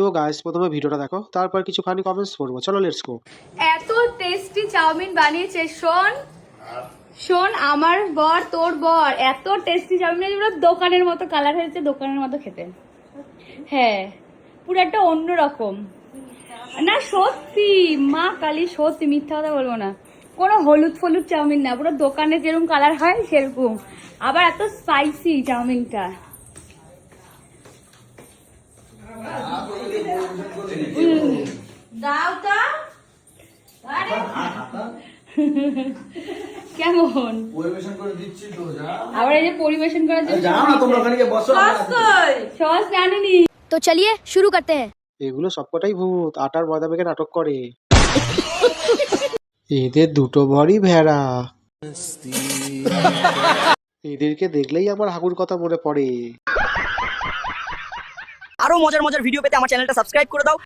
তো গাইস প্রথমে ভিডিওটা দেখো, তারপর কিছু ফানি কমেন্টস করবো। চলো লেটস গো। এত টেস্টি চাউমিন বানিয়েছে শোন শোন, আমার বর তোর বর এত টেস্টি চাউমিন, পুরো দোকানের মতো কালার হয়েছে, দোকানের মতো খেতে। হ্যাঁ পুরো একটা অন্যরকম না, সত্যি মা কালী, সত্যি মিথ্যা কথা বলবো না। কোনো হলুদ ফলুদ চাউমিন না, পুরো দোকানে যেরকম কালার হয় সেরকম, আবার এত স্পাইসি চাউমিনটা। দাও তো কেমন পরিবেশন করে দিচ্ছি তো, যা। আবার এই যে পরিবেশন করার জন্য যাও না তোমরা ওখানে গিয়ে বসো। সস জানিনি। तो चलिए शुरू करते हैं। এগুলো সবকটাই ভূত আটার ময়দা মেখে নাটক করে। এদের দুটো বড়ই ভেড়া, এদেরকে দেখলেই আমার হাগুর কথা মনে পড়ে। আরো মজার মজার ভিডিও পেতে আমার চ্যানেলটা সাবস্ক্রাইব করে দাও।